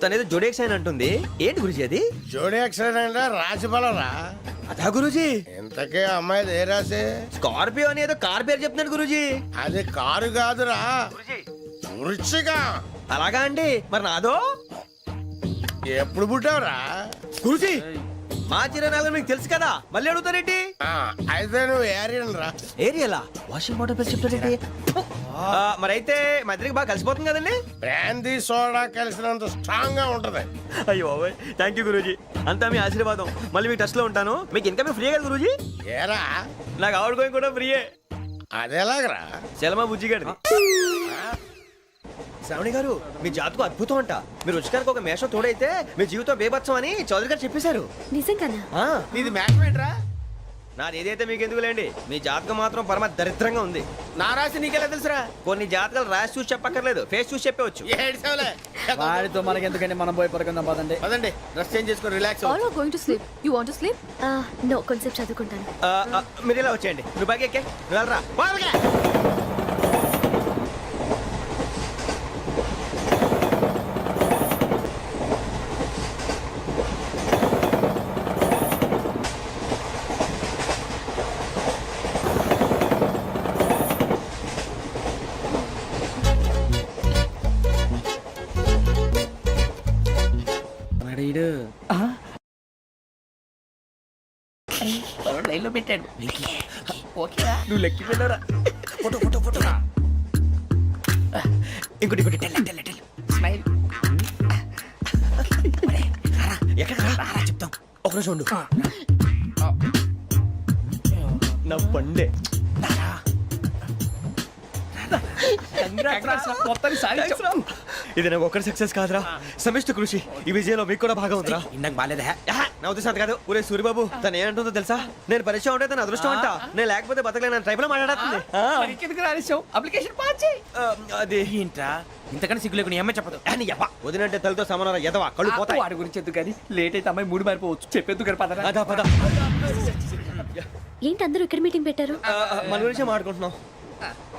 తనేదో జోడేక్స్ అని అంటుంది. ఏంటి గురుజీ అది? జోడి యాక్సిడెంట్ రాసి రా. అదా గురుజీ? ఇంతకే అమ్మాయిది ఏ రాసి? స్కార్పియో అని ఏదో కార్ పేరు చెప్తున్నాడు గురుజీ. అది కారు కాదురా, వృచ్చిక. అలాగా అండి, మరి నాదో? ఎప్పుడు పుట్టావురా? గురుజీ, మా చిరనాలు మీకు తెలుసు కదా, మళ్ళీ అడుగుతారేంటి? అయితే నువ్వు ఏరియన్ రా. ఏరియలా? వాషింగ్ వాటర్ పేరు చెప్తారేంటి? మరైతే మా ఇద్దరికి బాగా కలిసిపోతుంది కదండి? బ్రాందీ సోడా కలిసినంత స్ట్రాంగ్ గా ఉంటది. అయ్యో థ్యాంక్ యూ గురూజీ, అంతా మీ ఆశీర్వాదం. మళ్ళీ మీ టచ్ లో ఉంటాను. మీకు ఇంకా ఫ్రీ కదా గురూజీ? ఏరా, నాకు ఆవిడ గోయింగ్ కూడా ఫ్రీయే. అదేలాగరా? చలమా బుజ్జి గారిది. శ్రావణి గారు, మీ జాతకు అద్భుతం అంట. మీరు రుచికారికి ఒక మేషం తోడైతే మీ జీవితం బేబత్సం అని చౌదరి గారు చెప్పేశారు. నిజంగానా? నీది మ్యాచ్ ఏంట్రా? నాది ఏదైతే మీకు ఎందుకులేండి, మీ జాతకం మాత్రం పరమ దరిద్రంగా ఉంది. నా రాసి నీకెలా తెలుసురా? కొన్ని జాతకాలు రాసి చూసి చెప్పక్కర్లేదు, ఫేస్ చూసి చెప్పవచ్చు. ఏడ్చావులే. వాడితో మనకి ఎందుకండి, మనం పోయి పడుకుందాం పదండి. పదండి, డ్రెస్ చేంజ్ చేసుకొని relax All are going to sleep. You want to sleep? No, కొంచెం చదువుకుంటాను. మీరు ఇలా వచ్చేయండి. నువ్వు బాగా ఎక్కే, నువ్వు వెళ్ళరా. బాగా లైన్లో పెట్టాడు. నువ్వు లెక్కి వెళ్ళరా. Photo photo photo. ఇంకోటి ఇంకోటి. Tell smile. ఎక్కడ రా చెప్తాం. ఒక నిమిషం ఉండు. నా పండే. ఇది నాకు ఒక్కరి సక్సెస్ కాదురా, సమిష్టి కృషి. ఈ విజయంలో మీకు కూడా భాగం ఉందిరా. ఇందాక బాగాలేదా? నా ఉద్దేశం కాదు. ఊరే సూర్యబాబు, తను ఏమంటుందో తెలుసా? నేను పరిచయం ఉంటే తన అదృష్టం అంట, నేను లేకపోతే బతకలేను ట్రైబ్ లో మాట్లాడుతుంది. ఎందుకు రాలేసావు? అప్లికేషన్ పాస్ చేయి. అది ఏంట్రా ఇంతకన్నా సిగ్గు లేకుండా ఏమై చెప్పదు. వదినంటే తలతో సమానం ఎదవా, కళ్ళు పోతాయి. వాడి గురించి ఎందుకు కానీ లేట్ అయితే అమ్మాయి మూడు మారిపోవచ్చు. చెప్పేందుకు గారు పదరా. అదా పద. ఏంటి అందరూ ఇక్కడ మీటింగ్ పెట్టారు? మన గురించే మాట్లాడుకుంటున్నాం.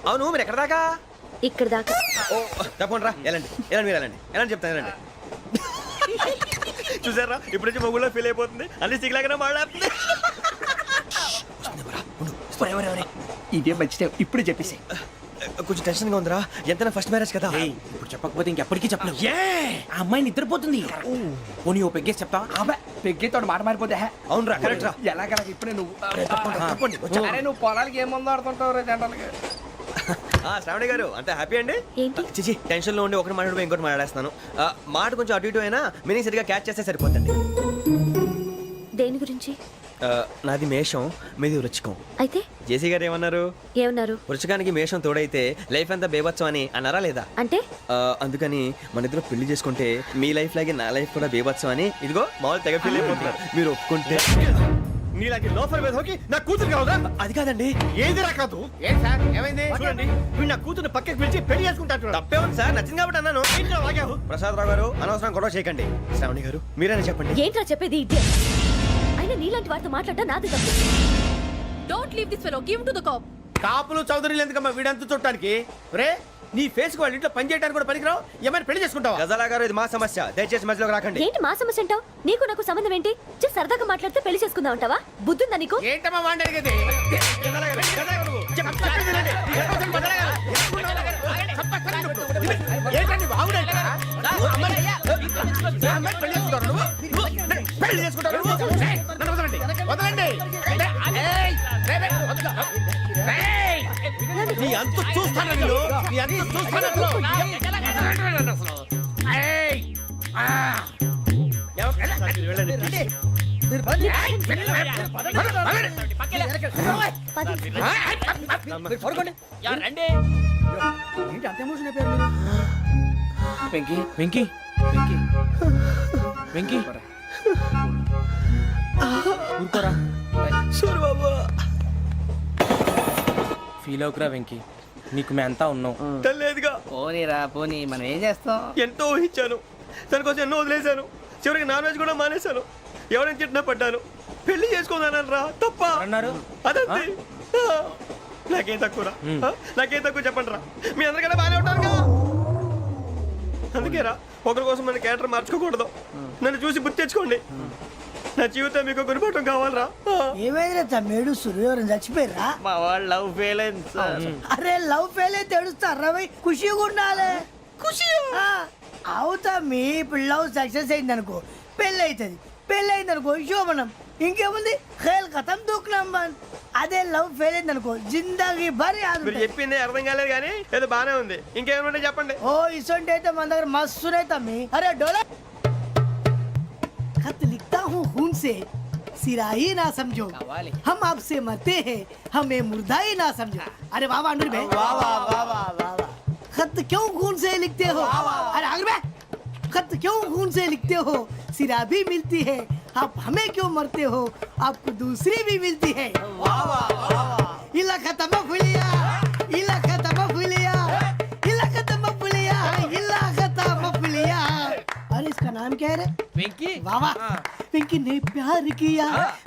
అవును మీరు ఎక్కడ దాకా ఇక్కడ దాకా. ఓ తప్పకుండా రా వెళ్ళండి వెళ్ళండి మీరు వెళ్ళండి వెళ్ళండి చెప్తాను వెళ్ళండి చూసారా ఇప్పుడు నుంచి మొగుల్లో ఫీల్ అయిపోతుంది అన్ని సిగ్లాగానే మాట్లాడుతుంది ఇదే మంచి టైం ఇప్పుడు చెప్పేసి కొంచెం టెన్షన్ గా ఉందిరా ఎంతైనా ఫస్ట్ మ్యారేజ్ కదా ఇప్పుడు చెప్పకపోతే ఇంకెప్పటికీ చెప్పలేదు ఆ అమ్మాయి నిద్రపోతుంది పోనీ ఓ పెగ్గేసి చెప్తా అబ్బాయి పెగ్గేతో మాట మారిపోతే అవునరా కరెక్ట్ రా ఎలాగలా ఇప్పుడే నువ్వు తప్పండి అరే నువ్వు పొలాలకి ఏముందో ఆడుతుంటావు రే జనరల్గా శ్రావణి గారు అంతే హ్యాపీ అండి ఏంటి? చిచి టెన్షన్ లో ఉండి ఒకటి మాట్లాడిపోయి ఇంకోటి మాట్లాడేస్తాను మాట కొంచెం అటు ఇటు అయినా మీనింగ్ సరిగా క్యాచ్ చేస్తే సరిపోతుంది దేని గురించి? నాది మేషం మీది వృచ్చికం అయితే జేసీ గారు ఏమన్నారు ఏమన్నారు? వృచ్చికానికి మేషం తోడైతే లైఫ్ అంతా బేబత్సం అని అన్నారా లేదా అంటే అందుకని మన ఇద్దరు పెళ్లి చేసుకుంటే మీ లైఫ్ లాగే నా లైఫ్ కూడా బేబత్సం అని ఇదిగో మామూలు తెగ ఫీల్ అయిపోతున్నారు మీరు ఒప్పుకుంటే నీలాంటి లోఫర్ మీద హోకి నా కూతురు కావదా? అది కాదండి ఏది రాకాదు. ఏం సార్ ఏమైంది? చూడండి వీడు నా కూతురు పక్కకి పిలిచి పెళ్లి చేసుకుంటాడు. తప్పే ఉంది సార్ నచ్చింది కాబట్టి అన్నాను ఏంట్రా వాగావు? ప్రసాద్ రావు గారు అనవసరం గొడవ చేయకండి శ్రావణి గారు మీరైనా చెప్పండి ఏంట్రా చెప్పేది? ఇదే అయినా నీలాంటి వారితో మాట్లాడటం నాది తప్పు. Don't leave this fellow, give to the cop. కాపులు చౌదరులు ఎందుకమ్మా వీడంతా చుట్టానికి? రే నీ ఫేస్ కు వాళ్ళ ఇంట్లో పని చేయడానికి కూడా పనికిరావు, ఏమైనా పెళ్లి చేసుకుంటావా? గజాలా గారు ఇది మా సమస్య దయచేసి మధ్యలోకి రాకండి ఏంటి మా సమస్య అంటావు? నీకు నాకు సంబంధం ఏంటి? జస్ట్ సరదాగా మాట్లాడితే పెళ్లి చేసుకుందాం అంటావా? బుద్ధుందా నీకు? ఏంటమ్మా వాడిని అడిగేది? ఏంటండి బాగుండేట? పెళ్లి చేసుకుంటారు నువ్వు? పెళ్లి చేసుకుంటారు నువ్వు? నన్ను వదలండి, వదలండి. ఏయ్, రేయ్, రేయ్, వదలు. రేయ్, నీ అంత చూస్తాను నేను, నీ అంత చూస్తాను అసలు. ఏయ్, ఆ. వెంకీ వెంకీ వెంకీ వెంకీ ఊరుకోరా సూరి బాబా ఫీల్ అవుకురా వెంకీ నీకు మేమంతా ఉన్నాం తెలియదుగా పోనీరా పోనీ మనం ఏం చేస్తాం ఎంతో ఊహించాను దానికోసం ఎన్నో వదిలేశాను చివరికి నాన్ వెజ్ కూడా మానేశాను ఎవరైనా తిట్టినా పడ్డాను పెళ్లి చేసుకోదానని రా తప్ప అన్నారు అదంతే నాకేం తక్కువ నాకేం తక్కువ చెప్పండి రా మీ అందరికన్నా బాగానే ఉంటారుగా అందుకే రా ఒకరి కోసం మన క్యారెక్టర్ మార్చుకోకూడదు నన్ను చూసి గుర్తు తెచ్చుకోండి నా జీవితం మీకు గురిపటం కావాలరా ఏమైనా తమ్మేడు సూర్యవరం చచ్చిపోయిరా మా వాళ్ళు లవ్ ఫెయిల్ అయింది అరే లవ్ ఫెయిల్ అయితే ఏడుస్తారా ఖుషిగా ఉండాలి ఖుషి అవుతా మీ ఇప్పుడు లవ్ సక్సెస్ అయింది అనుకో పెళ్ళి అవుతుంది పెళ్ళి అయింది అనుకో శోభనం ఇంకేముంది ఖేల్ కథం దూకునాం బాన్ అదే లవ్ ఫెయిల్ అయింది అనుకో జిందాగీ భారీ మీరు చెప్పింది అర్థం కాలేదు కానీ ఏదో బానే ఉంది ఇంకేమైనా చెప్పండి ఓ ఇసొంటి అయితే మన దగ్గర మస్తునే తమ్మి అరే డోలా खत लिखता हूँ खून से सिरा ही ना समझो हम आपसे मरते हैं हमें मुर्दा ही ना समझो अरे वाह वाह अनुर भाई वाह वाह वाह वाह वाह खत क्यों खून से लिखते हो अरे अनुर भाई खत क्यों खून से लिखते हो सिरा भी मिलती है आप हमें क्यों मरते हो आपको दूसरी भी मिलती है वाह वाह वाह इला खत्म फुलिया इला खत्म फुलिया इला खत्म फुलिया इला खत्म फुलिया अरे इसका नाम क्या है रे వెంకీ वाह वाह पिंकी ने प्यार किया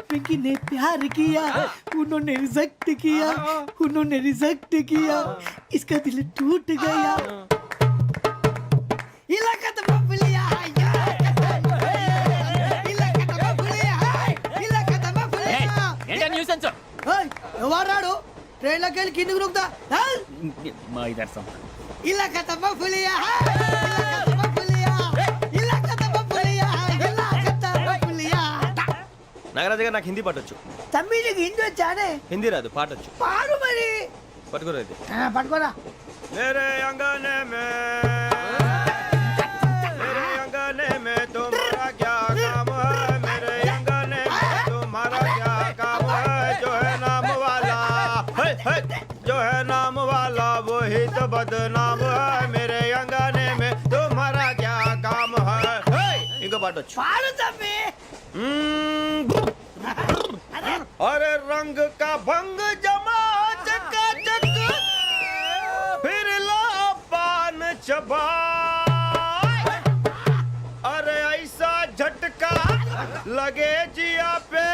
पिंकी ने प्यार किया उन्होंने रिजेक्ट किया उन्होंने रिजेक्ट किया इसका दिल टूट गया इलाका तो बबलिया इलाका तो बबलिया इलाका तो बबलिया ఏంటా న్యూసెన్స్ ओए ఎవరాడు ట్రైన్ లోకి వెళ్ళి కిందకి రుకుతా మా ఇదర్సం ఇలాకా तो बबलिया इलाका तो बबलिया इलाका तो बबलिया इलाका तो बबलिया నాగరాజు గారు నాకు హిందీ పాటొచ్చు తమ్మి నీకు హిందీ వచ్చానే హిందీ రాదు పాటొచ్చు పాడు మరి పట్టుకోలేదు పట్టుకోరా मेरे अंगने में तुम्हारा क्या काम है मेरे अंगने में तुम्हारा क्या काम है जो है नाम वाला जो है नाम वाला वही तो बदनाम है मेरे अंगने में तुम्हारा क्या काम है इनको पाटो పాడు తమ్మి अरे रंग का भंग जमा चकाचक फिर ला पान चबा अरे ऐसा झटका लगे जिया पे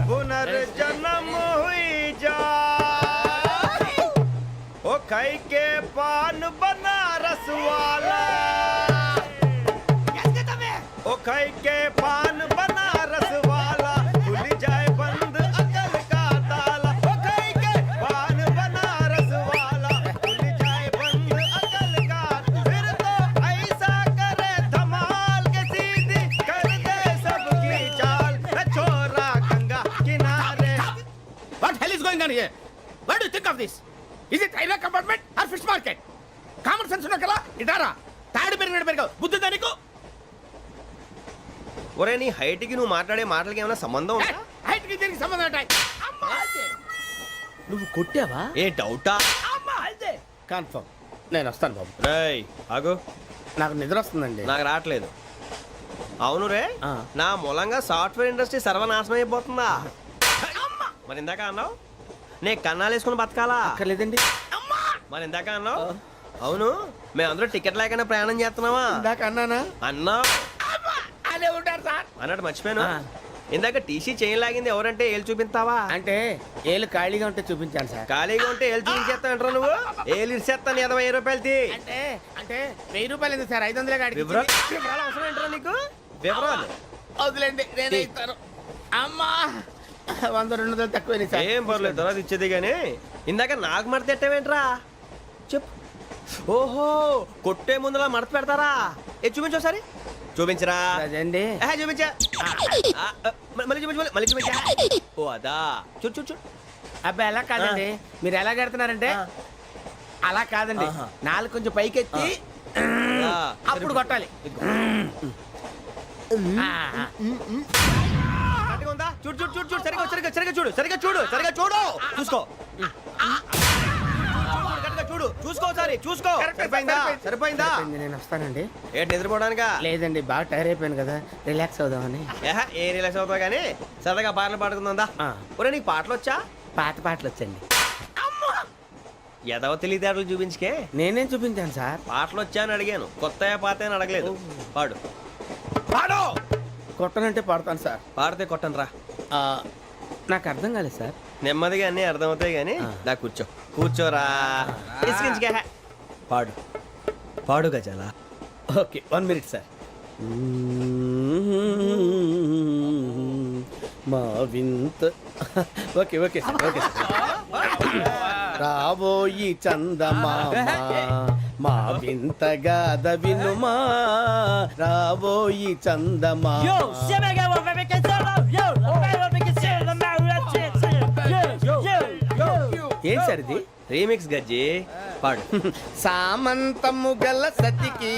पुनर्जन्म हुई जा खाई के पान बनारस वाला ओ खाई के पान बनारस वाला खुल जाए बंद अकल का ताला ओ खाई के पान बनारस वाला खुल जाए बंद अकल का फिर तो ऐसा करे धमाल के सीधी कर दे सबकी चाल छोरा गंगा किनारे. What hell is going on here? What do you think of this? Is it railway compartment or fish market? Common sense ఉన్న కదా ఇటారా తాడు పెరిగావు బుద్ధి దానికి ఒరే నీ హైట్ కి నువ్వు మాట్లాడే మాటలకి ఏమైనా సంబంధం ఉందా? హైట్ కి దీనికి సంబంధం ఉంటాయి. అమ్మా నువ్వు కొట్టావా? ఏ డౌటా? అమ్మా అయితే కన్ఫర్మ్ నేను వస్తాను బాబు. రేయ్ ఆగు, నాకు నిద్ర వస్తుందండి. నాకు రావట్లేదు. అవును రే, ఆ. నా మూలంగా సాఫ్ట్వేర్ ఇండస్ట్రీ సర్వనాశనం అయిపోతుందా? మరి ఇందాక అన్నావు నే కన్నాలు వేసుకుని బతకాలా? అక్కర్లేదండి. మరి ఇందాక అన్నావు అవును మేమందరూ టికెట్ లేకుండా ప్రయాణం చేస్తున్నావా? ఇందాక అన్నానా? అన్నావు అదే ఉంటారు సార్. అన్నట్టు మర్చిపోయాను. ఆ. ఇందాక టీసీ చైన్ లాగింది ఎవరంటే ఏళ్ళు చూపిస్తావా? అంటే ఏళ్ళు ఖాళీగా ఉంటే చూపించాను సార్. ఖాళీగా ఉంటే ఏళ్ళు చూపించేస్తానంటారా నువ్వు? ఏళ్ళు ఇచ్చేస్తాను 20 రూపాయలు తీ. అంటే అంటే 1000 రూపాయలు ఎందుకు సార్? 500 కాడికి వివరాలు అవసరం ఏంటరా నీకు? వివరాలు వదిలేండి నేనే ఇస్తాను. అమ్మా 100-200 తక్కువ సార్. ఏం పర్లేదు తర్వాత ఇచ్చేది కానీ ఇందాక నాకు మడత పెట్టావేంట్రా? చెప్పు. ఓహో కొట్టే ముందులా మడత పెడతారా? ఏ చూపించు ఒకసారి. చూపించరా? అదండి చూపించా. మళ్ళీ చూపించు, మళ్ళీ చూపించా. ఓ అదా చూడు చూడు చూడు. అబ్బాయి ఎలా కాదండి, మీరు ఎలా కడుతున్నారంటే అలా కాదండి, నాలుగు కొంచెం పైకెత్తి అప్పుడు కొట్టాలి. కరెక్ట్గా ఉందా? చూడు చూడు చూడు చూడు సరిగా సరిగా సరిగా చూడు సరిగా చూడు సరిగా చూడు చూసుకో. కరెక్ట్గా చూడు చూసుకో ఒకసారి చూసుకో. సరిపోయిందా? సరిపోయిందా? నేను వస్తానండి. ఏంటి నిద్రపోవడానికా? లేదండి బాగా టైర్ అయిపోయాను కదా, రిలాక్స్ అవుదామని. ఏ రిలాక్స్ అవుతావు కానీ సరదాగా పాటలు పాడుకుందా? ఒరే నీకు పాటలు వచ్చా? పాత పాటలు వచ్చండి. ఎదవ తెలివితేటలు చూపించుకే. నేనేం చూపించాను సార్? పాటలు వచ్చా అని అడిగాను, కొత్త పాత అని అడగలేదు. పాడు పాడు. కొట్టనంటే పాడతాను సార్. పాడితే కొట్టను రా. నాకు అర్థం కాలేదు సార్. నెమ్మదిగా అన్నీ అర్థమవుతాయి కానీ దా కూర్చో. కూర్చోరా. ఇసుకించుకే. పాడు పాడు గజాల. Okay 1 minute sir. మా వింత okay okay sir okay sir. రాబోయి చందమామ మా వింత గాథ వినుమా, రాబోయి చందమామ. ఏం సార్ ఇది? రీమిక్స్ గజ్జి. పాడు. సామంతము గల సతికి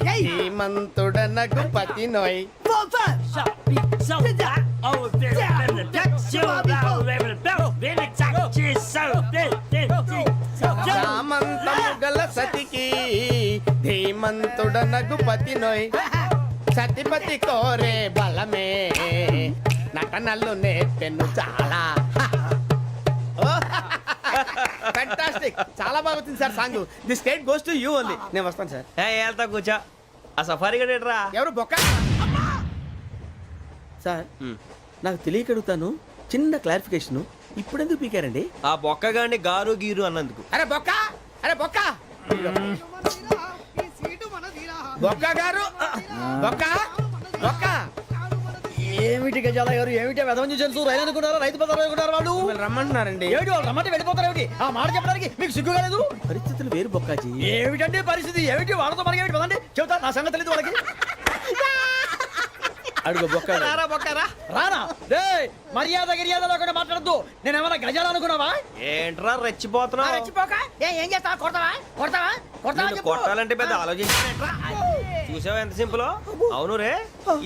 హేమంతుడనగు పతి నోయ్. సామంతము గల సతికి ధీమంతుడనగు పతి నోయ్. సతిపతి కోరే బలమే నటనలు నేర్పెను చాలా. ఫ్యాంటాస్టిక్, చాలా బాగా వచ్చింది sir song. The state goes to you only. నేను వస్తాను సార్. వెళ్తా కూర్చో. ఆ సఫారీ గడేట్రా. ఎవరు బొక్క సార్? నాకు తెలియక అడుగుతాను, చిన్న క్లారిఫికేషన్. ఇప్పుడెందుకు పీకారండి? ఆ బొక్కగాండి గారు గీరు అన్నందుకు. అరే బొక్క, అరే బొక్క, బొక్క గారు, బొక్క బొక్క. ఏమిటి గజాల గారు, ఏమిటి వెదవం చూసారు? రైలు అనుకున్నారా? రైతు బజార్ అనుకున్నారు వాళ్ళు? మిమ్మల్ని రమ్మంటున్నారండి. ఏమిటి వాళ్ళు రమ్మంటే వెళ్ళిపోతారు? ఏమిటి ఆ మాట చెప్పడానికి మీకు సిగ్గు కాలేదు? పరిస్థితులు వేరు బొక్కాజీ. ఏమిటండి పరిస్థితి? ఏమిటి వాళ్ళతో మనకి ఏమిటి? పదండి చెబుతా, నా సంగతి తెలియదు వాళ్ళకి. అడుగు బొక్క. రారా బొక్కరా. రానా రే, మర్యాద గిర్యాద లేకుండా మాట్లాడద్దు. నేనేమన్నా గజాలు అనుకున్నావా? ఏంట్రా రెచ్చిపోతున్నావు? రెచ్చిపోక ఏం చేస్తావా? కొడతావా కొడతావా కొడతావా నిన్ను చెప్పు. కొట్టాలంటే పెద్ద ఆలోచించానేంట్రా? చూసావా ఎంత సింపుల్. అవును రే,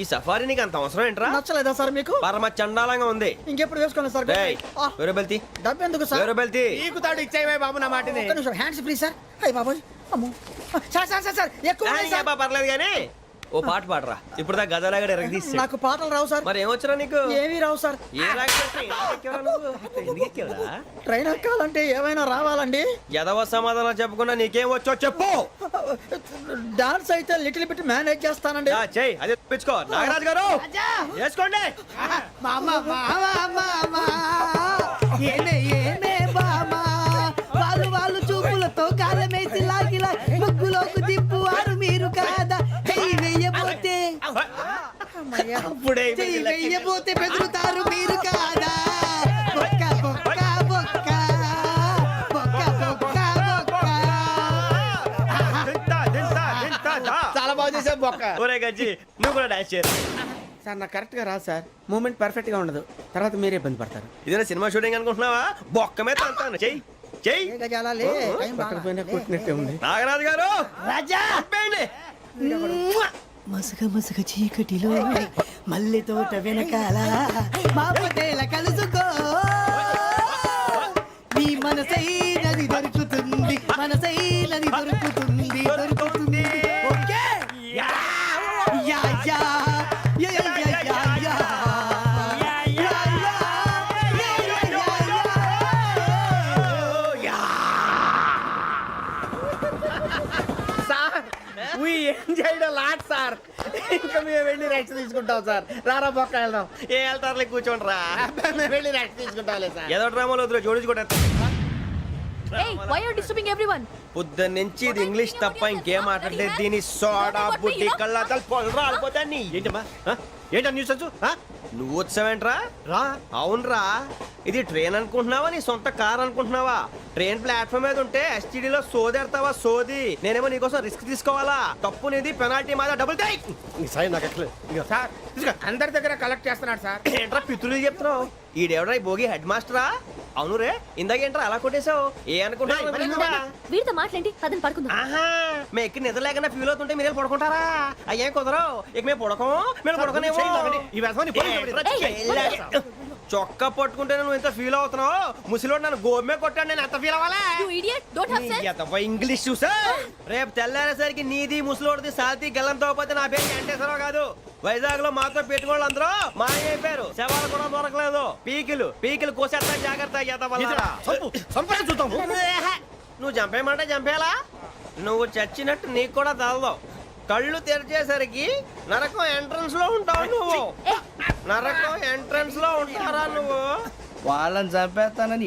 ఈ సఫారీ నీకు అంత అవసరం ఏంట్రా? నచ్చలేదా సార్ మీకు? పరమ చండాలంగా ఉంది. ఇంకెప్పుడు వేసుకోండి సార్. వేరే బెల్తి డబ్బు ఎందుకు సార్? వేరే బెల్తి. నీకు తాడు ఇచ్చేవే బాబు నా మాటని. ఒక్క నిమిషం, హ్యాండ్స్ ప్లీజ్ సార్. అయ్య బాబోయ్, అమ్మో సార్ సార్ సార్ సార్ ఎక్కువ ఉన్నాయి సార్. పర్లేదు కానీ ఓ పాట పాడరా. ఇప్పుడు దా గదలాగడ ఎరగదీసి. నాకు పాటలు రావు సార్. మరి ఏమొచ్చరా నీకు? ఏమీ రావు సార్. ఏ రాకెవరా? ట్రైన్ ఎక్కాలంటే ఏమైనా రావాలండి. ఎదవ సమాధానం చెప్పకుండా నీకేం వచ్చో చెప్పు. డాన్స్ అయితే లిటిల్ బిట్ మేనేజ్ చేస్తానండి. చెయ్యి, అదే తెప్పించుకో. నాగరాజు గారు వేసుకోండి. మామ మామ మామ ఏనే ఏనే బామ వాళ్ళు వాళ్ళు చూపుల అప్పుడే చెయ్యి వెయ్యబోతే బెదురుతారు మీరు కాదా బొక్క బొక్క బొక్క బొక్క బొక్క బొక్క చాలా బాగా చేసావు బొక్క. ఒరే గజ్జి నువ్వు కూడా డాన్స్ చేయరు. సార్ నాకు కరెక్ట్గా రాదు సార్ మూమెంట్ పర్ఫెక్ట్గా ఉండదు తర్వాత మీరే ఇబ్బంది పడతారు. ఇదేనా సినిమా షూటింగ్ అనుకుంటున్నావా? బొక్క మీద అంటాను. చెయ్యి చెయ్యి. పక్కన పోయినా కొట్టినట్టే ఉంది. నాగరాజు గారు రాజా చెప్పండి. మసగ మసగ చీకటిలో మల్లె తోట వెనకాల మా పటేల కలుసుకో నీ మనసైనది దొరుకుతుంది మనసైనది దొరుకుతుంది దొరుకుతుంది okay yeah yeah yeah yeah yeah yeah yeah yeah yeah yeah sir we enjoyed a lot, sir. ఇంకా మేము వెళ్ళి రెస్ట్ తీసుకుంటాం సార్. రారా బొక్క వెళ్దాం. ఏ వెళ్తారులే కూర్చోండి రా. మేము వెళ్ళి రెస్ట్ తీసుకుంటాంలే సార్. ఏదో డ్రామాలో వద్దు జోడించుకోవడం. why are you disturbing everyone? పొద్దున్న నుంచి ఇది ఇంగ్లీష్ తప్ప ఇంకేం మాట్లాడలేదు. దీని సోడా బుడ్డి కళ్ళ పొలం రాలిపోతా నీ. ఏంటమ్మా ఏంటా న్యూస్ వచ్చు నువ్వు వచ్చావేంట్రా? రా అవునరా, ఇది ట్రైన్ అనుకుంటున్నావా నీ సొంత కార్ అనుకుంటున్నావా? ట్రైన్ ప్లాట్ఫామ్ మీద ఉంటే ఎస్టీడీలో సోదేడతావా సోది? నేనేమో నీకోసం రిస్క్ తీసుకోవాలా? తప్పు నీది, పెనాల్టీ మాదా, డబుల్ టై. నీ సాయి నాకు ఎక్కలేదు. సార్ అందరి దగ్గర కలెక్ట్ చేస్తున్నాడు సార్. ఏంట్రా పితులు చెప్తున్నావు? ఈడెవడ్రా ఈ భోగి హెడ్ మాస్టరా? అవును రే, ఇందాకేంట్రా అలా కొట్టేశావు? ఏ అనుకుంటున్నావు? వీరితో మాట్లాడి పదని పడుకుందాం. ఆహా, మేము ఎక్కి నిద్ర లేకుండా ఫీల్ అవుతుంటే మీరు పడుకుంటారా? అయ్యేం కుదరవు. ఇక మేము పడకం, మేము పడకనేమో. ఈ వ్యసనాన్ని చొక్కా పట్టుకుంటే నువ్వు ఎంత ఫీల్ అవుతున్నావు? ముసలివాడు నన్ను గోమే కొట్టాడు, నేను ఎంత ఫీల్ అవ్వాలా? You idiot, don't have sense. English చూసా? రేపు తెల్లారేసరికి నీది ముసలోడిది సాల్తీ గల్లంతో పోతే నా పేరు వెంకటేశ్వరరావు కాదు. వైజాగ్ లో మాతో పెట్టుకోళ్ళు అందరూ మాయైపోయారు. శవాలు కూడా దొరకలేదు. పీకిలు కోసేస్తా జాగ్రత్త. నువ్వు చంపేయమంటే చంపేలా? నువ్వు చచ్చినట్టు నీకు కూడా తగదు. కళ్ళు తెరిచేసరికి నరకం ఎంట్రన్స్ లో ఉంటావు నువ్వు. నరకం ఎంట్రన్స్ లో ఉంటారా నువ్వు? వాళ్ళని చంపేస్తానని